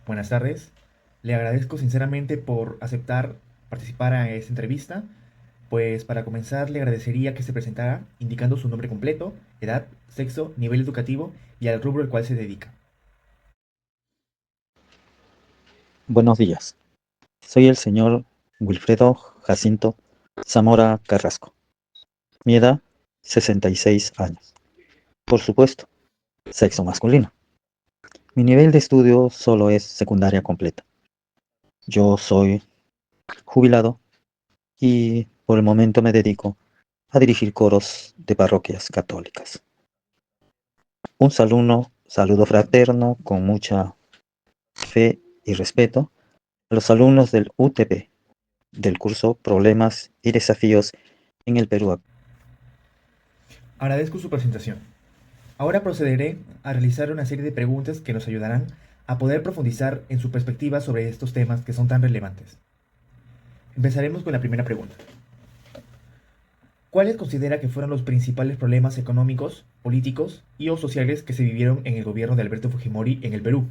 Buenas tardes. Le agradezco sinceramente por aceptar participar en esta entrevista. Pues para comenzar le agradecería que se presentara indicando su nombre completo, edad, sexo, nivel educativo y al rubro al cual se dedica. Buenos días, soy el señor Wilfredo Jacinto Zamora Carrasco. Mi edad, 66 años. Por supuesto, sexo masculino. Mi nivel de estudio solo es secundaria completa. Yo soy jubilado y por el momento me dedico a dirigir coros de parroquias católicas. Un saludo fraterno con mucha fe y respeto a los alumnos del UTP, del curso Problemas y Desafíos en el Perú. Agradezco su presentación. Ahora procederé a realizar una serie de preguntas que nos ayudarán a poder profundizar en su perspectiva sobre estos temas que son tan relevantes. Empezaremos con la primera pregunta. ¿Cuáles considera que fueron los principales problemas económicos, políticos y o sociales que se vivieron en el gobierno de Alberto Fujimori en el Perú?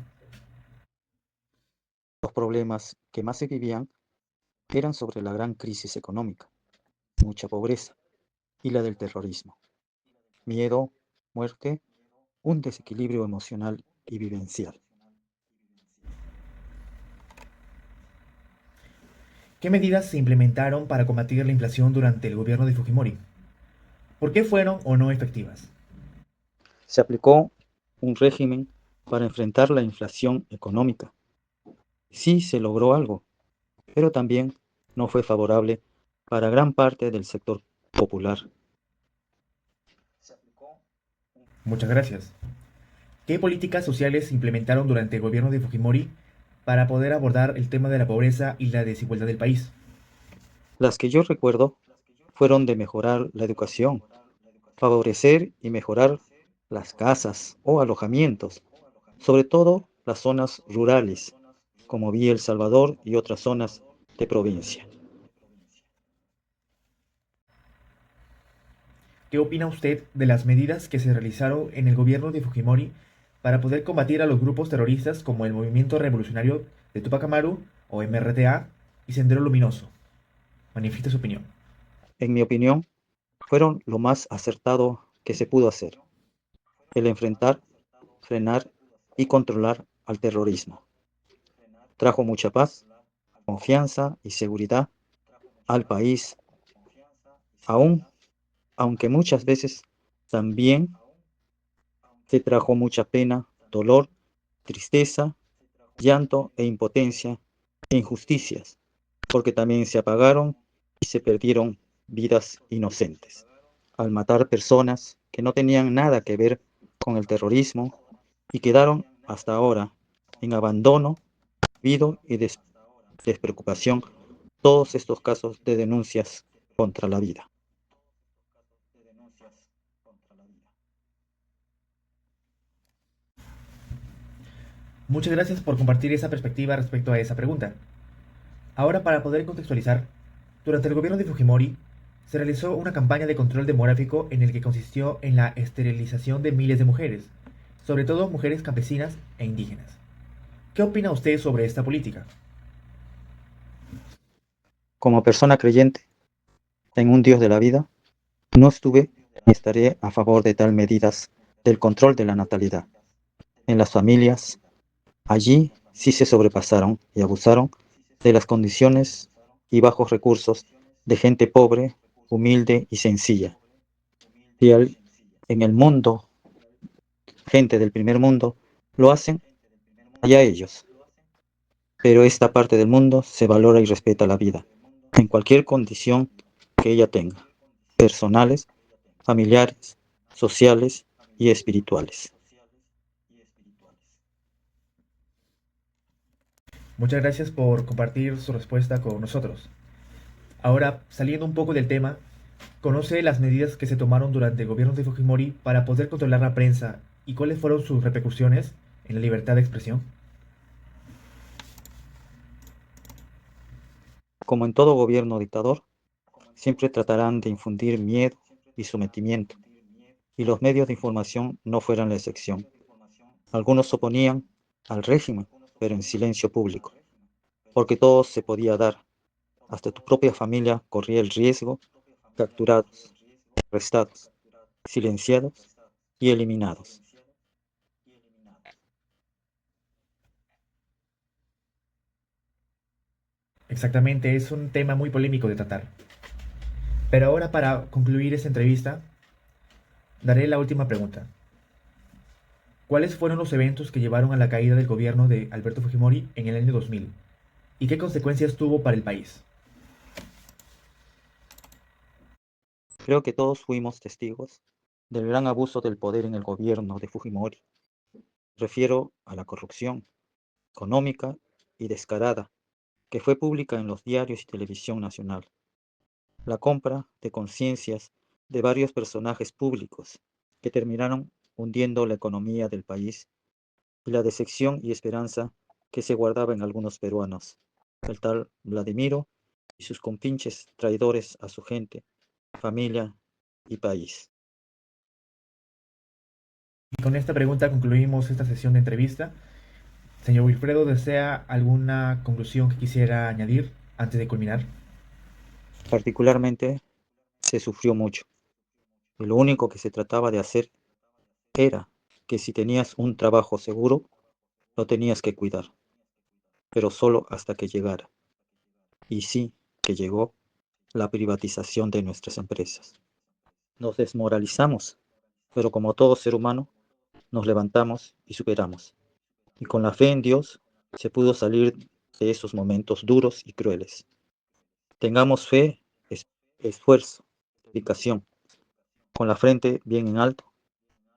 Los problemas que más se vivían eran sobre la gran crisis económica, mucha pobreza y la del terrorismo, miedo, muerte, un desequilibrio emocional y vivencial. ¿Qué medidas se implementaron para combatir la inflación durante el gobierno de Fujimori? ¿Por qué fueron o no efectivas? Se aplicó un régimen para enfrentar la inflación económica. Sí se logró algo, pero también no fue favorable para gran parte del sector popular. Muchas gracias. ¿Qué políticas sociales se implementaron durante el gobierno de Fujimori para poder abordar el tema de la pobreza y la desigualdad del país? Las que yo recuerdo fueron de mejorar la educación, favorecer y mejorar las casas o alojamientos, sobre todo las zonas rurales, como Villa El Salvador y otras zonas de provincia. ¿Qué opina usted de las medidas que se realizaron en el gobierno de Fujimori para poder combatir a los grupos terroristas como el Movimiento Revolucionario de Tupac Amaru o MRTA y Sendero Luminoso? Manifieste su opinión. En mi opinión, fueron lo más acertado que se pudo hacer, el enfrentar, frenar y controlar al terrorismo. Trajo mucha paz, confianza y seguridad al país, aún, aunque muchas veces también se trajo mucha pena, dolor, tristeza, llanto e impotencia e injusticias, porque también se apagaron y se perdieron vidas inocentes, al matar personas que no tenían nada que ver con el terrorismo y quedaron hasta ahora en abandono, olvido y despreocupación todos estos casos de denuncias contra la vida. Muchas gracias por compartir esa perspectiva respecto a esa pregunta. Ahora, para poder contextualizar, durante el gobierno de Fujimori se realizó una campaña de control demográfico en el que consistió en la esterilización de miles de mujeres, sobre todo mujeres campesinas e indígenas. ¿Qué opina usted sobre esta política? Como persona creyente en un Dios de la vida, no estuve ni estaré a favor de tal medidas del control de la natalidad. En las familias, allí sí se sobrepasaron y abusaron de las condiciones y bajos recursos de gente pobre, humilde y sencilla. Y en el mundo, gente del primer mundo, lo hacen allá ellos. Pero esta parte del mundo se valora y respeta la vida, en cualquier condición que ella tenga, personales, familiares, sociales y espirituales. Muchas gracias por compartir su respuesta con nosotros. Ahora, saliendo un poco del tema, ¿conoce las medidas que se tomaron durante el gobierno de Fujimori para poder controlar la prensa y cuáles fueron sus repercusiones en la libertad de expresión? Como en todo gobierno dictador, siempre tratarán de infundir miedo y sometimiento, y los medios de información no fueran la excepción. Algunos se oponían al régimen, pero en silencio público, porque todo se podía dar. Hasta tu propia familia corría el riesgo, capturados, arrestados, silenciados y eliminados. Exactamente, es un tema muy polémico de tratar. Pero ahora para concluir esta entrevista, daré la última pregunta. ¿Cuáles fueron los eventos que llevaron a la caída del gobierno de Alberto Fujimori en el año 2000? ¿Y qué consecuencias tuvo para el país? Creo que todos fuimos testigos del gran abuso del poder en el gobierno de Fujimori. Refiero a la corrupción económica y descarada que fue pública en los diarios y televisión nacional, la compra de conciencias de varios personajes públicos que terminaron hundiendo la economía del país y la decepción y esperanza que se guardaba en algunos peruanos, el tal Vladimiro y sus compinches traidores a su gente, familia y país. Y con esta pregunta concluimos esta sesión de entrevista. Señor Wilfredo, ¿desea alguna conclusión que quisiera añadir antes de culminar? Particularmente se sufrió mucho y lo único que se trataba de hacer era que si tenías un trabajo seguro, lo tenías que cuidar, pero solo hasta que llegara. Y sí que llegó la privatización de nuestras empresas. Nos desmoralizamos, pero como todo ser humano, nos levantamos y superamos. Y con la fe en Dios se pudo salir de esos momentos duros y crueles. Tengamos fe, esfuerzo, dedicación, con la frente bien en alto,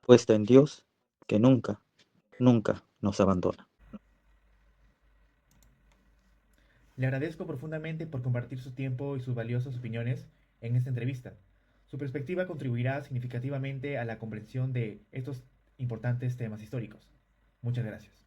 puesta en Dios, que nunca, nunca nos abandona. Le agradezco profundamente por compartir su tiempo y sus valiosas opiniones en esta entrevista. Su perspectiva contribuirá significativamente a la comprensión de estos importantes temas históricos. Muchas gracias.